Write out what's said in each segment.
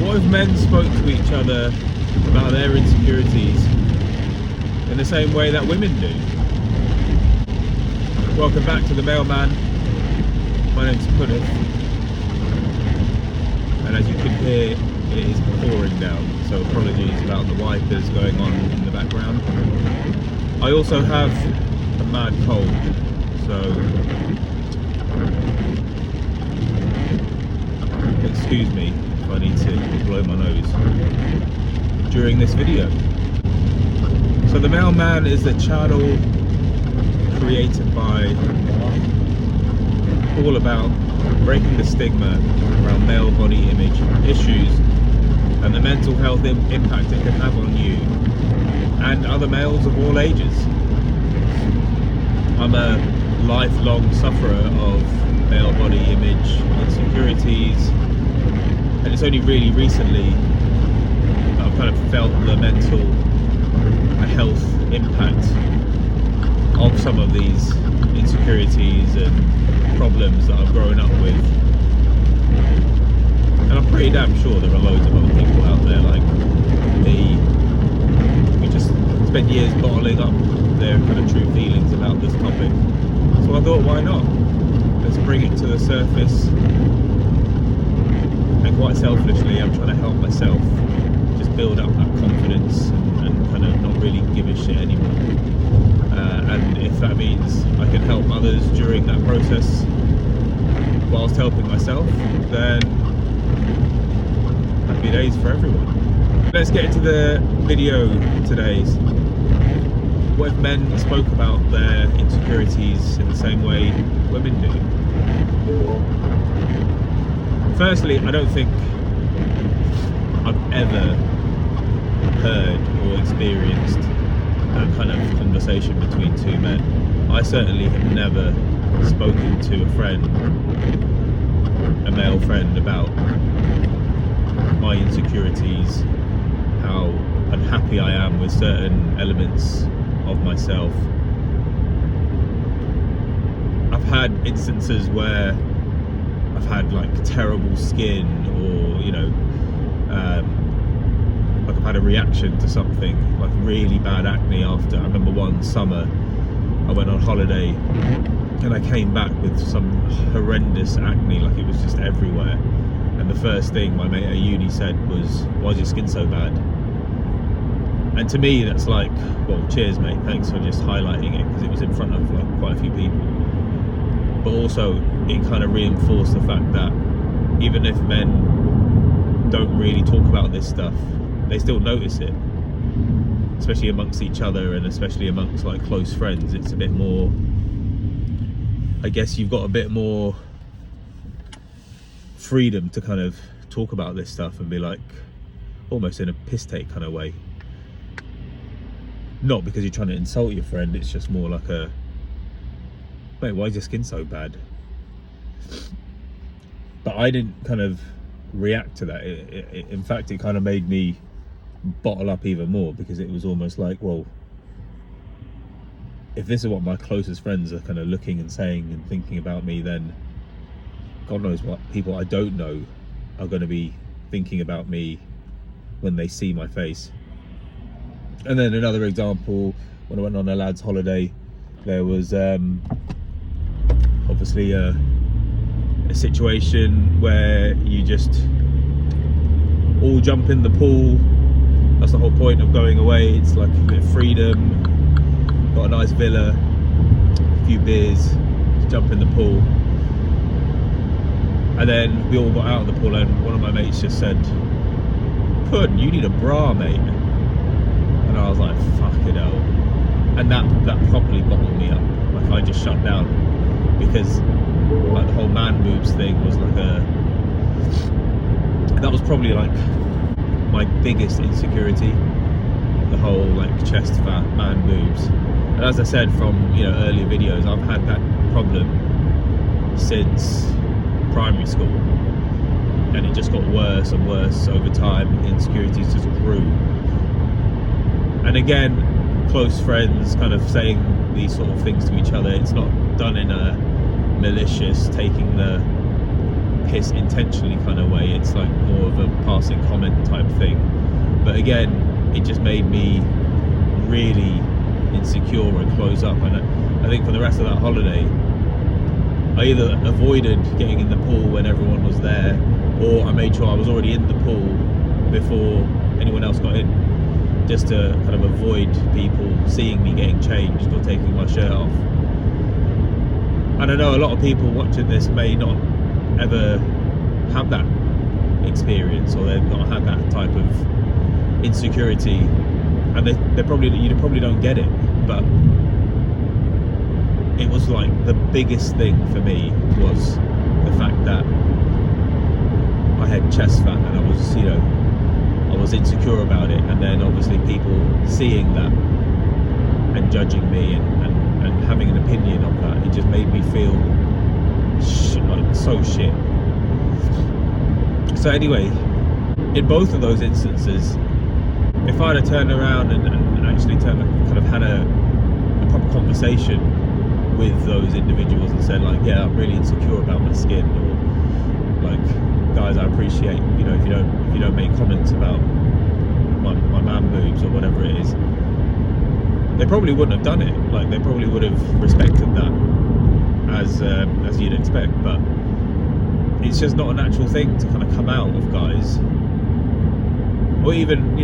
What if men spoke to each other about their insecurities in the same way that women do? Welcome back to the Mailman. My name's Puddith, and as you can hear, it is pouring down, so apologies about the wipers going on in the background. I also have a mad cold, so excuse me if I need to blow my nose during this video. So the Mailman is the channel created by all about breaking the stigma around male body image issues and the mental health impact it can have on you and other males of all ages. I'm a lifelong sufferer of male body image insecurities, and it's only really recently I've kind of felt the mental health impact of some of these insecurities and problems that I've grown up with. And I'm pretty damn sure there are loads of other people out there like me who just spend years bottling up their kind of true feelings about this topic. So I thought, why not? Let's bring it to the surface. And quite selfishly, I'm trying to help myself just build up that confidence and kind of not really give a shit anymore. And if that means I can help others during that process whilst helping myself, then happy days for everyone. Let's get into the video today. What if men spoke about their insecurities in the same way women do? Firstly, I don't think I've ever heard or experienced that kind of conversation between two men. I certainly have never spoken to a male friend about my insecurities, how unhappy I am with certain elements of myself. I've had instances where I've had like terrible skin, or like I've had a reaction to something, like really bad acne after. I remember one summer I went on holiday and I came back with some horrendous acne, like it was just everywhere. And the first thing my mate at uni said was, "Why is your skin so bad?" And to me that's like, well, cheers mate, thanks for just highlighting it, because it was in front of like quite a few people. But also it kind of reinforced the fact that even if men don't really talk about this stuff, they still notice it, especially amongst each other and especially amongst like close friends. It's a bit more, I guess you've got a bit more freedom to kind of talk about this stuff and be like, almost in a piss take kind of way. Not because you're trying to insult your friend, it's just more like a, mate, why is your skin so bad? But I didn't kind of react to that. In fact, it kind of made me bottle up even more, because it was almost like, well, if this is what my closest friends are kind of looking and saying and thinking about me, then God knows what people I don't know are going to be thinking about me when they see my face. And then another example, when I went on a lad's holiday, there was obviously a situation where you just all jump in the pool. That's the whole point of going away. It's like a bit of freedom, got a nice villa, a few beers, just jump in the pool. And then we all got out of the pool and one of my mates just said, "Pud, you need a bra, mate." And I was like, fucking hell. And that properly bottled me up. Like I just shut down, because like the whole man boobs thing was like that was probably like my biggest insecurity, the whole like chest fat, man boobs. And as I said from earlier videos, I've had that problem since primary school, and it just got worse and worse over time. Insecurities just grew. And again, close friends kind of saying these sort of things to each other. It's not done in a malicious, taking the piss intentionally kind of way. It's like more of a passing comment type thing. But again, it just made me really insecure and close up. And I think for the rest of that holiday, I either avoided getting in the pool when everyone was there, or I made sure I was already in the pool before anyone else got in, just to kind of avoid people seeing me getting changed or taking my shirt off. And I know a lot of people watching this may not ever have that experience, or they've not had that type of insecurity, and you probably don't get it, but it was like the biggest thing for me was the fact that I had chest fat, and I was insecure about it, and then obviously people seeing that and judging me and having an opinion of that, it just made me feel like so shit. So anyway, in both of those instances, if I'd have turned around and actually kind of had a proper conversation with those individuals and said like, yeah, I'm really insecure about my skin, or like, guys, I appreciate, if you don't make comments about my man boobs or whatever it is, they probably wouldn't have done it. Like, they probably would have respected that as you'd expect. But it's just not a natural thing to kind of come out of guys, or even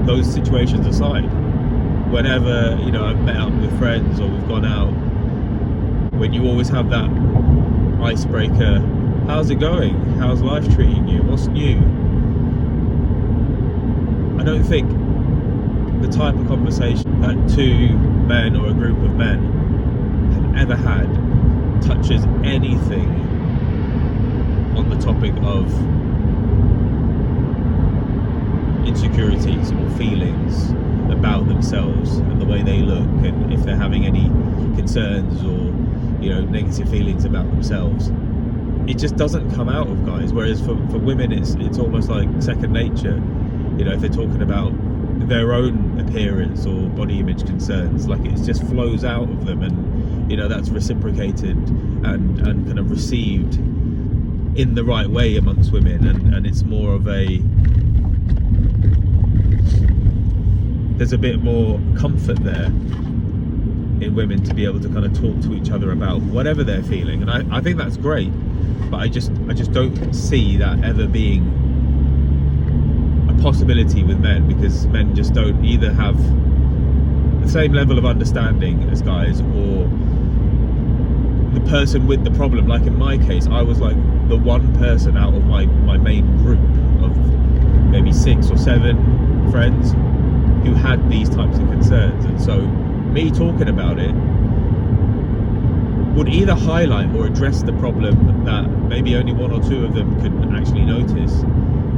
those situations aside. Whenever I've met up with friends or we've gone out, when you always have that icebreaker, how's it going? How's life treating you? What's new? I don't think the type of conversation that two men or a group of men have ever had touches anything on the topic of insecurities or feelings about themselves and the way they look, and if they're having any concerns or negative feelings about themselves. It just doesn't come out of guys, whereas for women it's almost like second nature. If they're talking about their own appearance or body image concerns, like it just flows out of them, and that's reciprocated and kind of received in the right way amongst women, and it's more of there's a bit more comfort there in women to be able to kind of talk to each other about whatever they're feeling, and I think that's great. But I just don't see that ever being a possibility with men, because men just don't either have the same level of understanding as guys, or the person with the problem. Like in my case, I was like the one person out of my main group of maybe 6 or 7 friends who had these types of concerns, and so me talking about it would either highlight or address the problem that maybe only 1 or 2 of them could actually notice.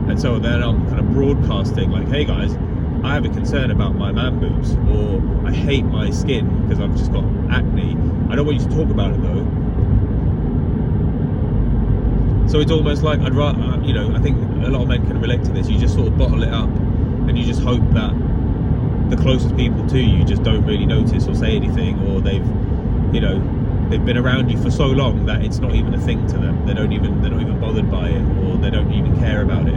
And so then I'm kind of broadcasting like, hey guys, I have a concern about my man boobs, or I hate my skin because I've just got acne. I don't want you to talk about it though. So it's almost like I'd rather, I think a lot of men can relate to this. You just sort of bottle it up, and you just hope that the closest people to you just don't really notice or say anything, or they've been around you for so long that it's not even a thing to them. They're not even bothered by it, or they don't even care about it.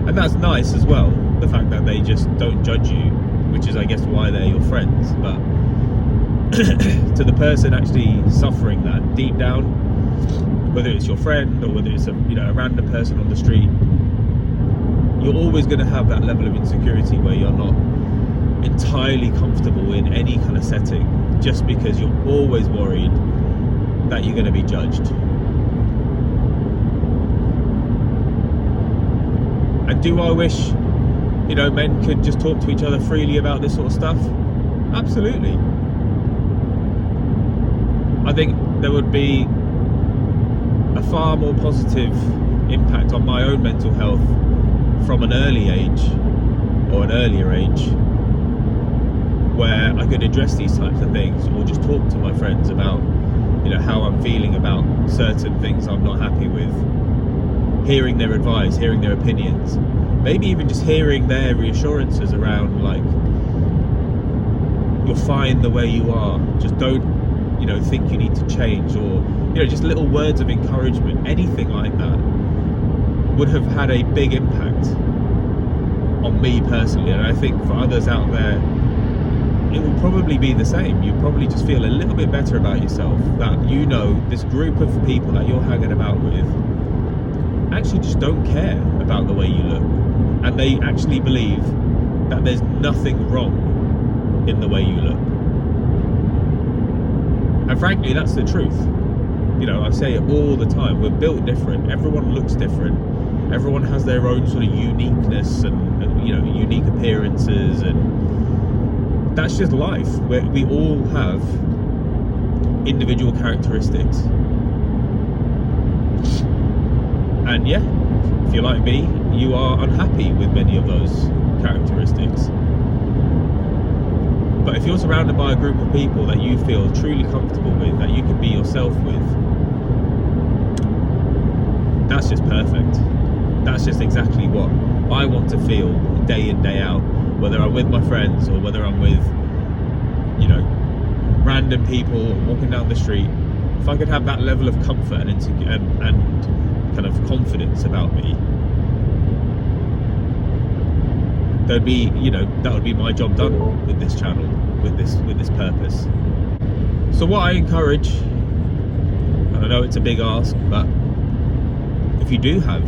And that's nice as well, the fact that they just don't judge you, which is I guess why they're your friends. But to the person actually suffering that deep down, whether it's your friend or whether it's a random person on the street, you're always going to have that level of insecurity where you're not entirely comfortable in any kind of setting, just because you're always worried that you're going to be judged. And do I wish men could just talk to each other freely about this sort of stuff? Absolutely. I think there would be a far more positive impact on my own mental health from an early age, or an earlier age, where I could address these types of things, or just talk to my friends about how I'm feeling about certain things I'm not happy with, hearing their advice, hearing their opinions, maybe even just hearing their reassurances around like, you're fine the way you are, just don't you know, think you need to change, or, you know, just little words of encouragement, anything like that would have had a big impact on me personally. And I think for others out there, it will probably be the same. You probably just feel a little bit better about yourself, that, you know, this group of people that you're hanging about with actually just don't care about the way you look, and they actually believe that there's nothing wrong in the way you look. And frankly, that's the truth. You know, I say it all the time, we're built different, everyone looks different, everyone has their own sort of uniqueness and, you know, unique appearances, and that's just life. We all have individual characteristics. And yeah, if you're like me, you are unhappy with many of those characteristics. But if you're surrounded by a group of people that you feel truly comfortable with, that you can be yourself with, that's just perfect. That's just exactly what I want to feel day in, day out, whether I'm with my friends or whether I'm with, you know, random people walking down the street. If I could have that level of comfort and kind of confidence about me, there'd be, you know, that would be my job done with this channel, with this purpose. So what I encourage, and I know it's a big ask, but if you do have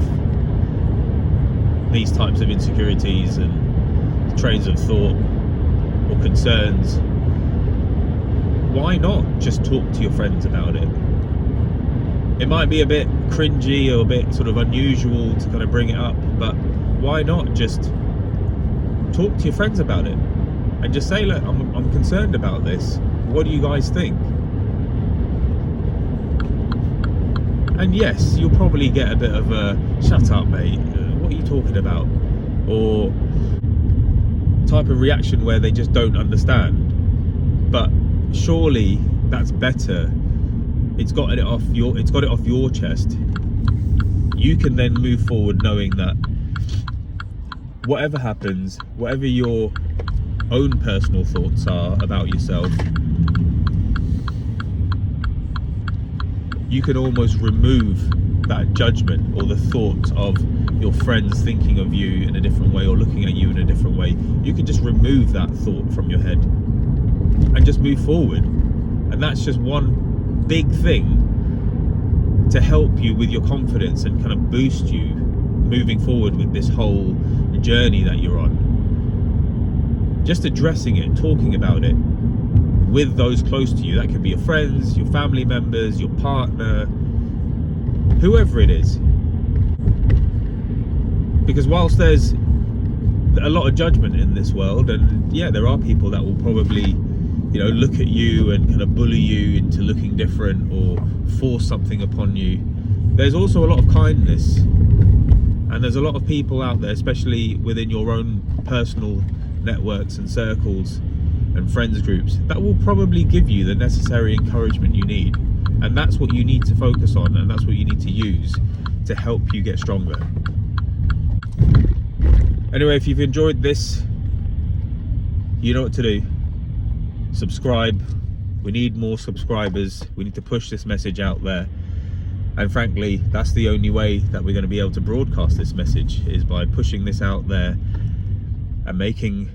these types of insecurities and trains of thought or concerns, why not just talk to your friends about it? It might be a bit cringy or a bit sort of unusual to kind of bring it up, but why not just talk to your friends about it and just say, look, I'm concerned about this. What do you guys think? And yes, you'll probably get a bit of a shut up, mate, what are you talking about? Or type of reaction where they just don't understand. But surely that's better. It's got it off your chest. You can then move forward knowing that whatever happens, whatever your own personal thoughts are about yourself, you can almost remove that judgment or the thought of your friends thinking of you in a different way or looking at you in a different way. You can just remove that thought from your head and just move forward. And that's just one big thing to help you with your confidence and kind of boost you moving forward with this whole journey that you're on. Just addressing it, talking about it with those close to you. That could be your friends, your family members, your partner, whoever it is. Because whilst there's a lot of judgment in this world, and yeah, there are people that will probably, you know, look at you and kind of bully you into looking different or force something upon you, there's also a lot of kindness. And there's a lot of people out there, especially within your own personal networks and circles and friends groups, that will probably give you the necessary encouragement you need. And that's what you need to focus on, and that's what you need to use to help you get stronger. Anyway, if you've enjoyed this, you know what to do. Subscribe. We need more subscribers. We need to push this message out there. And frankly, that's the only way that we're going to be able to broadcast this message, is by pushing this out there and making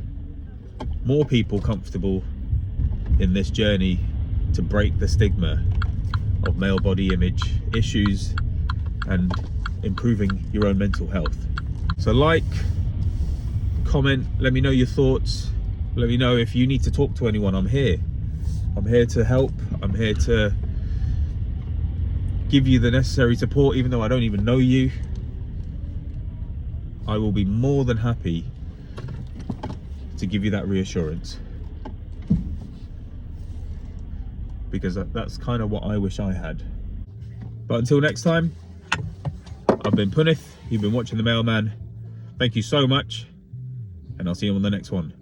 more people comfortable in this journey to break the stigma of male body image issues and improving your own mental health. So like, comment, let me know your thoughts. Let me know if you need to talk to anyone. I'm here to help. I'm here to give you the necessary support, even though I don't even know you. I will be more than happy to give you that reassurance, because that's kind of what I wish I had. But until next time, I've been Punith, you've been watching The Mailman. Thank you so much, and I'll see you on the next one.